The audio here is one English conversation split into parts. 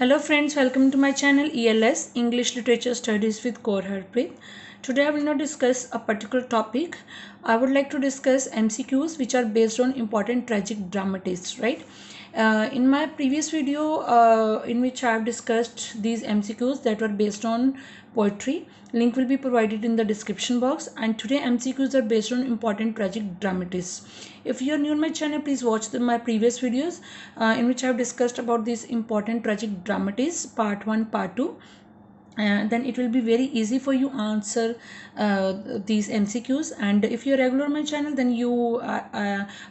Hello friends, welcome to my channel ELS English Literature Studies with Kaur Harpreet. Today I will not discuss a particular topic. I would like to discuss MCQs which are based on important tragic dramatists, right? In my previous video in which I have discussed these MCQs that were based on poetry, link will be provided in the description box, and today MCQs are based on important tragic dramatists. If you are new on my channel, please watch my previous videos in which I have discussed about these important tragic dramatists part 1, part 2. And then it will be very easy for you answer these MCQs, and if you're regular on my channel, then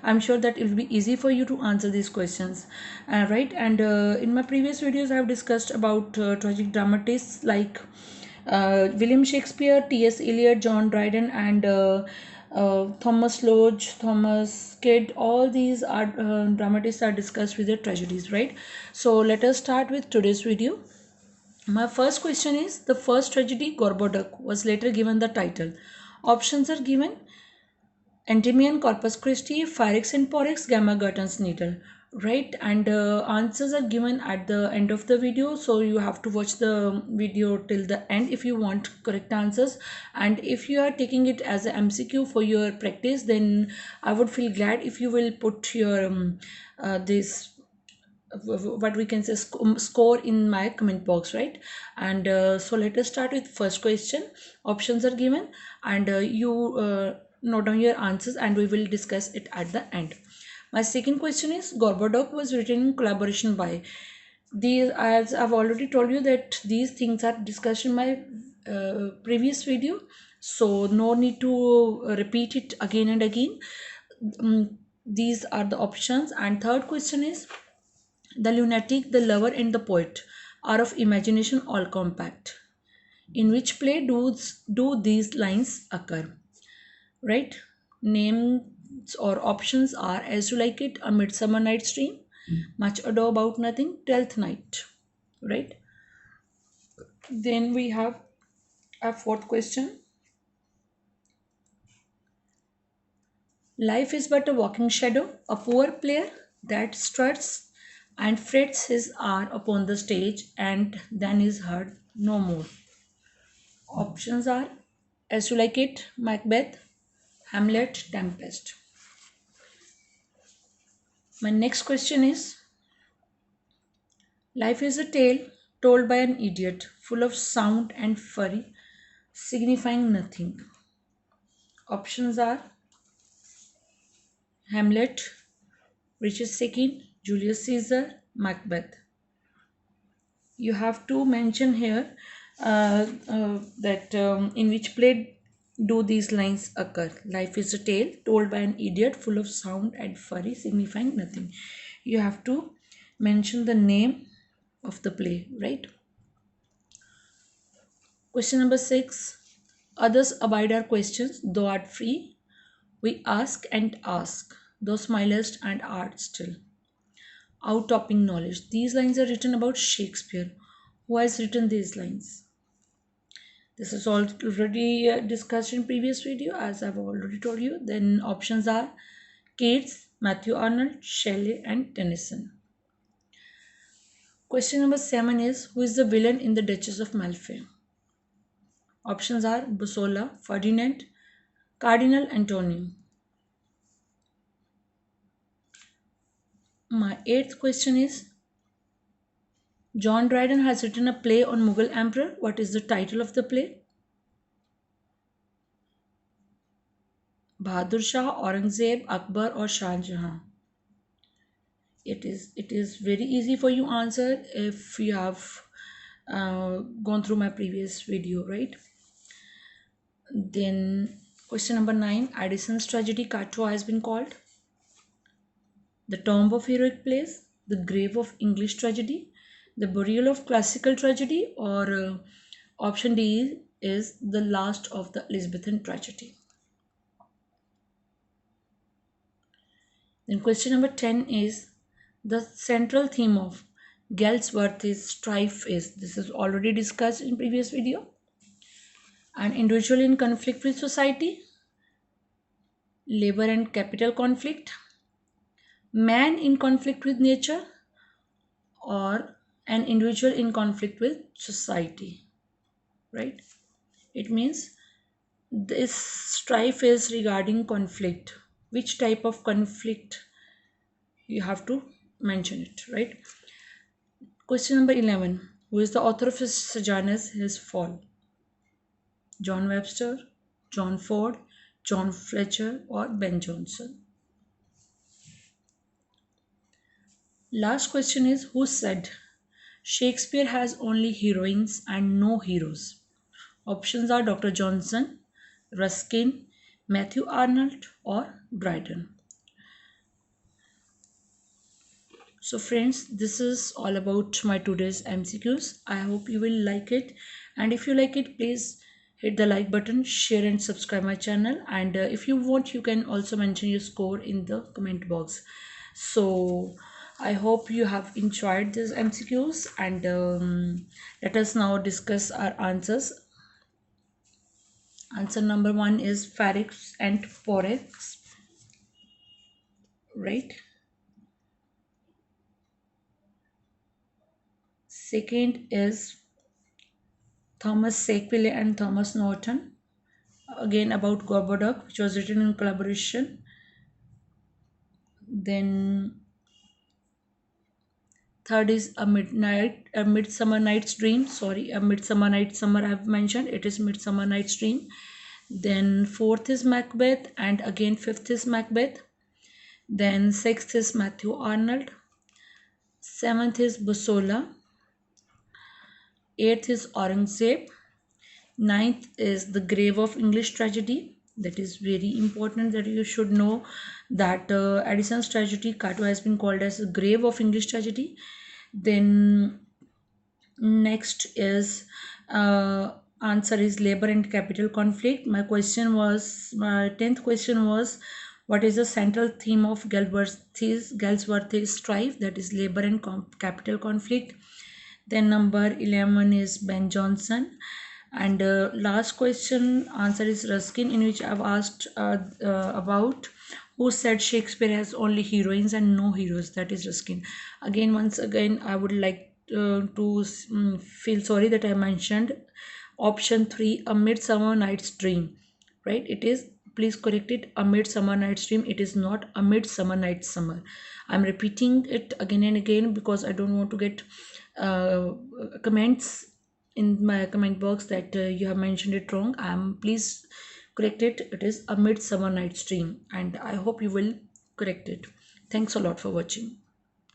I'm sure that it will be easy for you to answer these questions, right? And in my previous videos I have discussed about tragic dramatists like William Shakespeare, T.S. Eliot, John Dryden, and Thomas Lodge, Thomas Kidd. All these are dramatists are discussed with their tragedies, right? So let us start with today's video. My first question is, the first tragedy, Gorboduc, was later given the title. Options are given: Endymion, Corpus Christi, Pyrrhus and Porrex, Gamma Gurton's Needle. Right, and answers are given at the end of the video, so you have to watch the video till the end if you want correct answers. And if you are taking it as a MCQ for your practice, then I would feel glad if you will put your this what we can say score in my comment box, right? And so let us start with first question. Options are given, and you note down your answers and we will discuss it at the end. My second question is, Gorboduc was written in collaboration by these. As I've already told you that these things are discussed in my previous video, so no need to repeat it again and again. These are the options. And third question is, the lunatic, the lover, and the poet are of imagination all compact. In which play do these lines occur? Right? Names or options are As You Like It, A Midsummer Night's Dream, Much Ado About Nothing, Twelfth Night. Right? Then we have a fourth question. Life is but a walking shadow, a poor player that struts and frets his hour upon the stage and then is heard no more. Options are As You Like It, Macbeth, Hamlet, Tempest. My next question is, life is a tale told by an idiot, full of sound and fury, signifying nothing. Options are Hamlet, Richard II, Julius Caesar, Macbeth. You have to mention here that in which play do these lines occur. Life is a tale told by an idiot, full of sound and fury, signifying nothing. You have to mention the name of the play, right? Question number 6. Others abide our questions, thou art free. We ask and ask, thou smilest and art still. Out-topping knowledge. These lines are written about Shakespeare. Who has written these lines? This is already discussed in previous video, as I've already told you. Then options are Keats, Matthew Arnold, Shelley, and Tennyson. Question number 7 is, who is the villain in The Duchess of Malfi? Options are Bussola, Ferdinand, Cardinal Antonio. My 8th question is, John Dryden has written a play on Mughal Emperor. What is the title of the play? Bahadur Shah, Aurangzeb, Akbar, or Shah Jahan? It is very easy for you answer if you have gone through my previous video, right? Then question number 9, Addison's tragedy Cato has been called the tomb of heroic plays, the grave of English tragedy, the burial of classical tragedy, or option D is the last of the Elizabethan tragedy. Then question number 10 is, the central theme of Galsworthy's strife is, this is already discussed in previous video, an individual in conflict with society, labor and capital conflict, man in conflict with nature, or an individual in conflict with society, right? It means this strife is regarding conflict. Which type of conflict you have to mention it, right? Question number 11. Who is the author of his Sejanus, His Fall? John Webster, John Ford, John Fletcher, or Ben Jonson? Last question is, who said Shakespeare has only heroines and no heroes? Options are Dr. Johnson, Ruskin, Matthew Arnold, or Dryden. So friends, this is all about my today's MCQs. I hope you will like it, and if you like it, please hit the like button, share and subscribe my channel, and if you want, you can also mention your score in the comment box. So I hope you have enjoyed these MCQs, and let us now discuss our answers. Answer number 1 is Pharynx and Porrex, right? Second is Thomas Sackville and Thomas Norton, again about Gorboduc, which was written in collaboration. Then third is a Midsummer Night's Dream. Sorry, a Midsummer Night's Summer I have mentioned. It is Midsummer Night's Dream. Then fourth is Macbeth, and again fifth is Macbeth. Then sixth is Matthew Arnold. Seventh is Bussola. Eighth is Aurangzeb. Ninth is The Grave of English Tragedy. That is very important that you should know that Addison's tragedy Cato has been called as the grave of English tragedy. Then next is answer is labor and capital conflict. My 10th question was, what is the central theme of Galsworthy's strife? That is labor and capital conflict. Then number 11 is Ben Jonson. And last question answer is Ruskin, in which I've asked about who said Shakespeare has only heroines and no heroes. That is Ruskin. Again, once again, I would like to feel sorry that I mentioned option 3, A Midsummer Night's Dream, right? It is, please correct it, A Midsummer Night's Dream. It is not A Midsummer Night's Summer. I'm repeating it again and again because I don't want to get comments in my comment box that you have mentioned it wrong. Please correct it. It is A Midsummer Night's Dream, and I hope you will correct it. Thanks a lot for watching.